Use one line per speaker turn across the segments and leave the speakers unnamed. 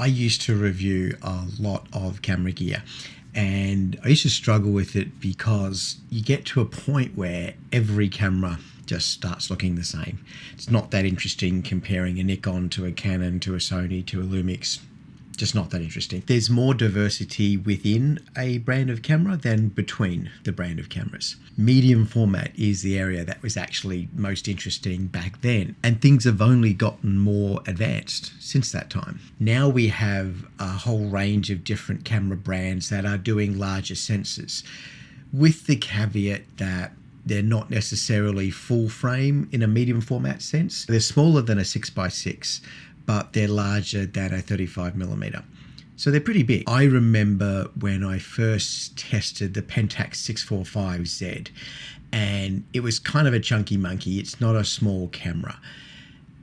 I used to review a lot of camera gear, and I used to struggle with it because you get to a point where every camera just starts looking the same. It's not that interesting comparing a Nikon to a Canon to a Sony to a Lumix. Just not that interesting. There's more diversity within a brand of camera than between the brand of cameras. Medium format is the area that was actually most interesting back then, and things have only gotten more advanced since that time. Now we have a whole range of different camera brands that are doing larger sensors, with the caveat that they're not necessarily full frame in a medium format sense. They're smaller than a 6x6, but they're larger than a 35mm. So they're pretty big. I remember when I first tested the Pentax 645Z, and it was kind of a chunky monkey. It's not a small camera.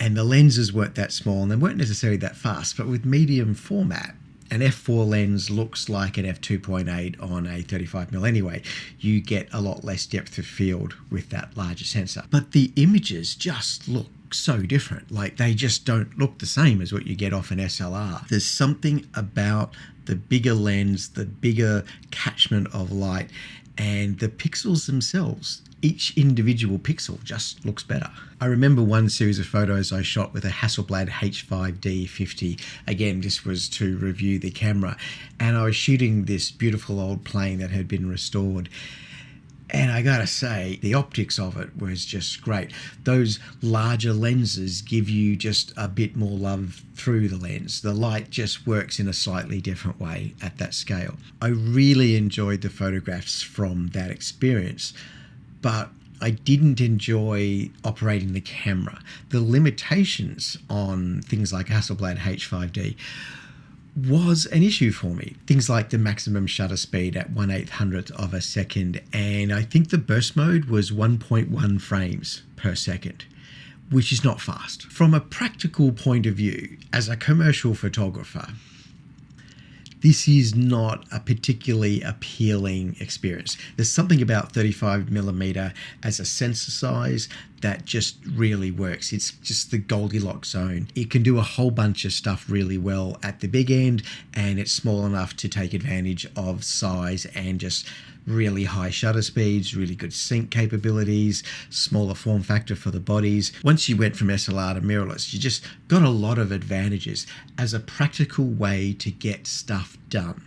And the lenses weren't that small, and they weren't necessarily that fast, but with medium format, an f4 lens looks like an f2.8 on a 35mm anyway. You get a lot less depth of field with that larger sensor. But the images just look so different. Like, they just don't look the same as what you get off an SLR. There's something about the bigger lens, the bigger catchment of light, and the pixels themselves. Each individual pixel just looks better. I remember one series of photos I shot with a Hasselblad H5D50. Again, this was to review the camera, and I was shooting this beautiful old plane that had been restored. And I gotta say, the optics of it was just great. Those larger lenses give you just a bit more love through the lens. The light just works in a slightly different way at that scale. I really enjoyed the photographs from that experience, but I didn't enjoy operating the camera. The limitations on things like Hasselblad H5D was an issue for me. Things like the maximum shutter speed at 1/800th of a second, and I think the burst mode was 1.1 frames per second, which is not fast. From a practical point of view, as a commercial photographer, this is not a particularly appealing experience. There's something about 35mm as a sensor size that just really works. It's just the Goldilocks zone. It can do a whole bunch of stuff really well at the big end, and it's small enough to take advantage of size and just really high shutter speeds, really good sync capabilities, smaller form factor for the bodies. Once you went from SLR to mirrorless, you just got a lot of advantages as a practical way to get stuff done.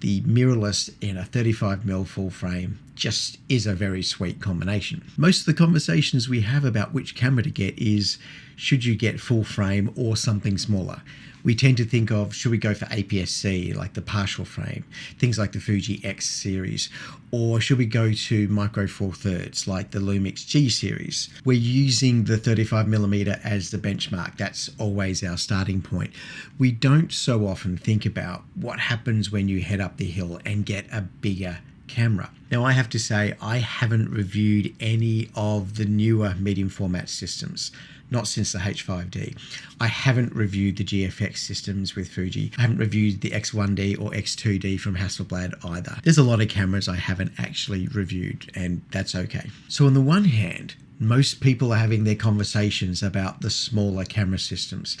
The mirrorless in a 35mm full frame just is a very sweet combination. Most of the conversations we have about which camera to get is, should you get full frame or something smaller? We tend to think of, should we go for APS-C, like the partial frame, things like the Fuji X series, or should we go to micro four thirds, like the Lumix G series? We're using the 35mm as the benchmark. That's always our starting point. We don't so often think about what happens when you head up the hill and get a bigger camera. Now, I have to say, I haven't reviewed any of the newer medium format systems, not since the H5D. I haven't reviewed the GFX systems with Fuji. I haven't reviewed the X1D or X2D from Hasselblad either. There's a lot of cameras I haven't actually reviewed, and that's okay. So on the one hand, most people are having their conversations about the smaller camera systems.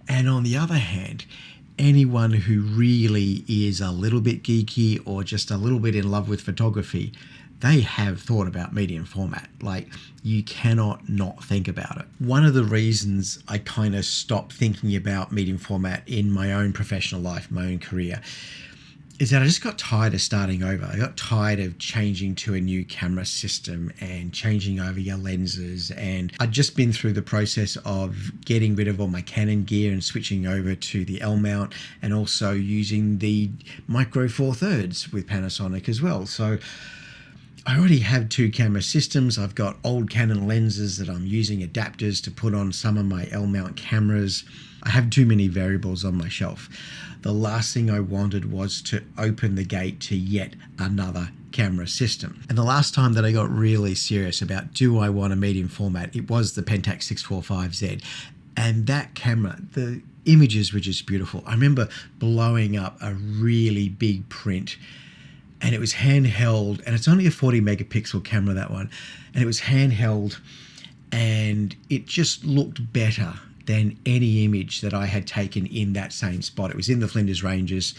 And on the other hand, anyone who really is a little bit geeky or just a little bit in love with photography, they have thought about medium format. Like, you cannot not think about it. One of the reasons I kind of stopped thinking about medium format in my own professional life, my own career, is that I just got tired of starting over. I got tired of changing to a new camera system and changing over your lenses. And I'd just been through the process of getting rid of all my Canon gear and switching over to the L mount, and also using the micro four thirds with Panasonic as well. So I already have two camera systems. I've got old Canon lenses that I'm using adapters to put on some of my L mount cameras. I have too many variables on my shelf. The last thing I wanted was to open the gate to yet another camera system. And the last time that I got really serious about, do I want a medium format, it was the Pentax 645Z. And that camera, the images were just beautiful. I remember blowing up a really big print, and it was handheld, and it's only a 40 megapixel camera, that one, and it was handheld, and it just looked better than any image that I had taken in that same spot. It was in the Flinders Ranges.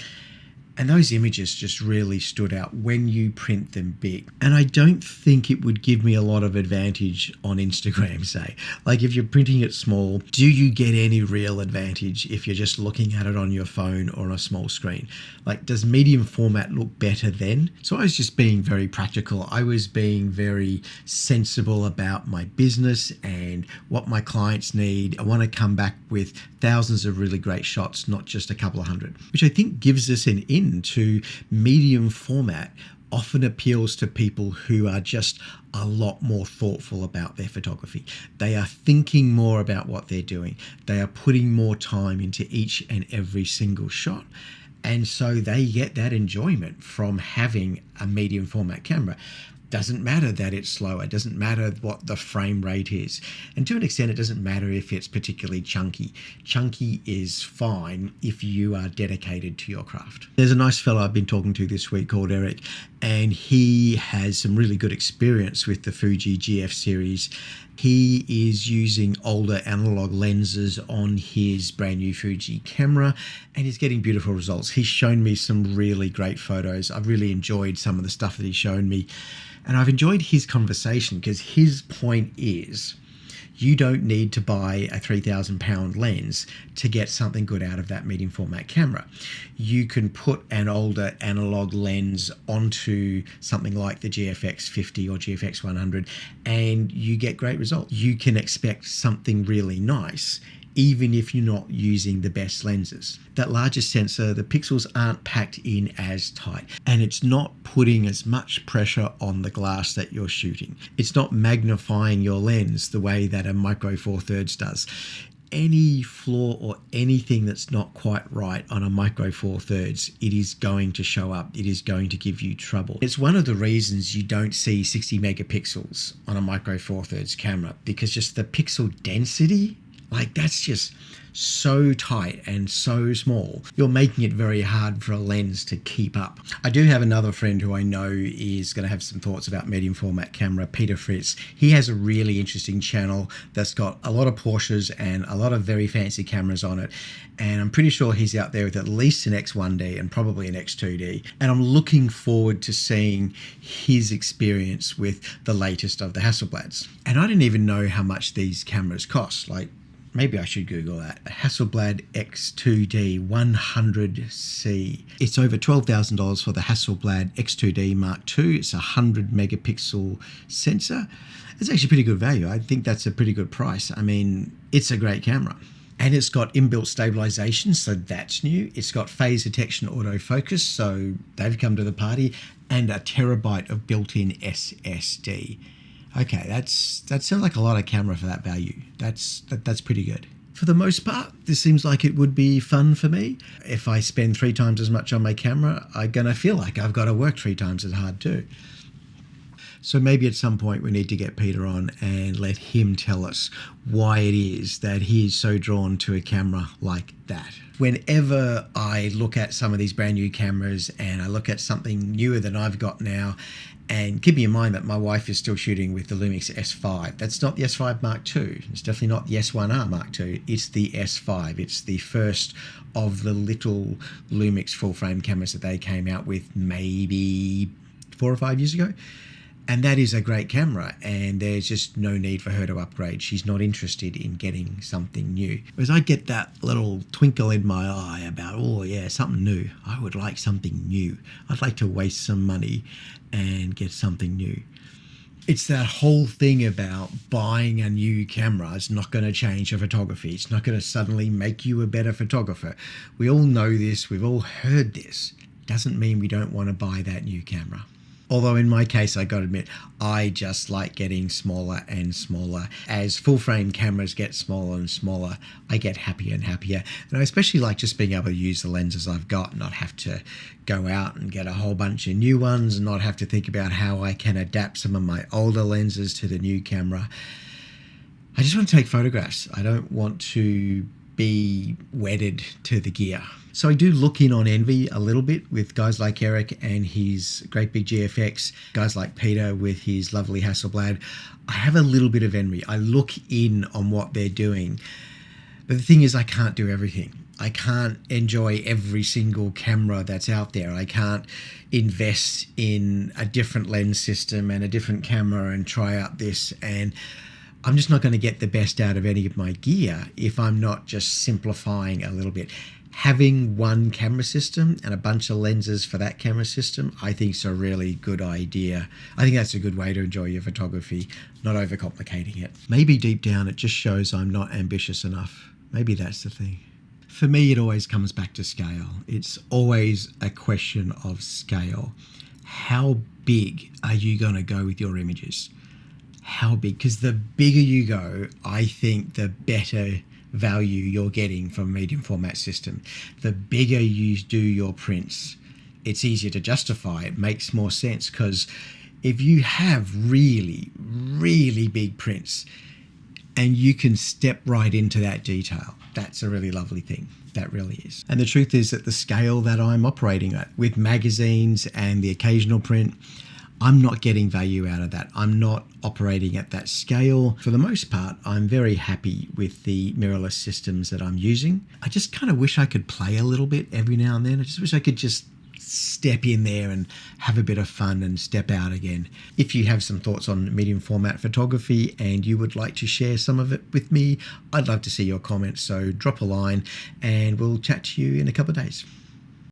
And those images just really stood out when you print them big. And I don't think it would give me a lot of advantage on Instagram, say. Like if you're printing it small, do you get any real advantage if you're just looking at it on your phone or on a small screen? Like, does medium format look better then? So I was just being very practical. I was being very sensible about my business and what my clients need. I want to come back with thousands of really great shots, not just a couple of hundred, which I think gives us an to medium format often appeals to people who are just a lot more thoughtful about their photography. They are thinking more about what they're doing. They are putting more time into each and every single shot. And so they get that enjoyment from having a medium format camera. Doesn't matter that it's slower. It doesn't matter what the frame rate is. And to an extent, it doesn't matter if it's particularly chunky. Chunky is fine if you are dedicated to your craft. There's a nice fellow I've been talking to this week called Eric, and he has some really good experience with the Fuji GF series. He is using older analog lenses on his brand new Fuji camera, and he's getting beautiful results. He's shown me some really great photos. I've really enjoyed some of the stuff that he's shown me. And I've enjoyed his conversation because his point is you don't need to buy a £3,000 lens to get something good out of that medium format camera. You can put an older analog lens onto something like the GFX 50 or GFX 100 and you get great results. You can expect something really nice even if you're not using the best lenses. That larger sensor, the pixels aren't packed in as tight, and it's not putting as much pressure on the glass that you're shooting. It's not magnifying your lens the way that a Micro Four Thirds does. Any flaw or anything that's not quite right on a Micro Four Thirds, it is going to show up. It is going to give you trouble. It's one of the reasons you don't see 60 megapixels on a Micro Four Thirds camera, because just the pixel density, like that's just so tight and so small. You're making it very hard for a lens to keep up. I do have another friend who I know is going to have some thoughts about medium format camera, Peter Fritz. He has a really interesting channel that's got a lot of Porsches and a lot of very fancy cameras on it. And I'm pretty sure he's out there with at least an X1D and probably an X2D. And I'm looking forward to seeing his experience with the latest of the Hasselblads. And I didn't even know how much these cameras cost. Like, maybe I should Google that. A Hasselblad X2D 100C. It's over $12,000 for the Hasselblad X2D Mark II. It's a 100 megapixel sensor. It's actually pretty good value. I think that's a pretty good price. I mean, it's a great camera. And it's got inbuilt stabilization, so that's new. It's got phase detection autofocus, so they've come to the party, and a terabyte of built-in SSD. Okay, that sounds like a lot of camera for that value. That's pretty good. For the most part, this seems like it would be fun for me. If I spend 3 times as much on my camera, I'm going to feel like I've got to work 3 times as hard too. So maybe at some point we need to get Peter on and let him tell us why it is that he is so drawn to a camera like that. Whenever I look at some of these brand new cameras and I look at something newer than I've got now, and keeping in mind that my wife is still shooting with the Lumix S5. That's not the S5 Mark II. It's definitely not the S1R Mark II. It's the S5. It's the first of the little Lumix full-frame cameras that they came out with maybe 4 or 5 years ago. And that is a great camera, and there's just no need for her to upgrade. She's not interested in getting something new. Whereas I get that little twinkle in my eye about, oh yeah, something new. I would like something new. I'd like to waste some money and get something new. It's that whole thing about buying a new camera. It's not going to change your photography. It's not going to suddenly make you a better photographer. We all know this. We've all heard this. Doesn't mean we don't want to buy that new camera. Although in my case, I got to admit, I just like getting smaller and smaller. As full-frame cameras get smaller and smaller, I get happier and happier. And I especially like just being able to use the lenses I've got and not have to go out and get a whole bunch of new ones and not have to think about how I can adapt some of my older lenses to the new camera. I just want to take photographs. I don't want to be wedded to the gear. So I do look in on envy a little bit with guys like Eric and his great big GFX, guys like Peter with his lovely Hasselblad. I have a little bit of envy. I look in on what they're doing. But the thing is, I can't do everything. I can't enjoy every single camera that's out there. I can't invest in a different lens system and a different camera and try out this. And I'm just not going to get the best out of any of my gear if I'm not just simplifying a little bit. Having one camera system and a bunch of lenses for that camera system, I think is a really good idea. I think that's a good way to enjoy your photography, not overcomplicating it. Maybe deep down it just shows I'm not ambitious enough. Maybe that's the thing. For me, it always comes back to scale. It's always a question of scale. How big are you going to go with your images? How big? Because the bigger you go, I think the better value you're getting from a medium format system. The bigger you do your prints, it's easier to justify. It makes more sense, because if you have really, really big prints and you can step right into that detail, that's a really lovely thing. That really is. And the truth is that the scale that I'm operating at with magazines and the occasional print, I'm not getting value out of that. I'm not operating at that scale. For the most part, I'm very happy with the mirrorless systems that I'm using. I just kind of wish I could play a little bit every now and then. I just wish I could just step in there and have a bit of fun and step out again. If you have some thoughts on medium format photography and you would like to share some of it with me, I'd love to see your comments. So drop a line and we'll chat to you in a couple of days.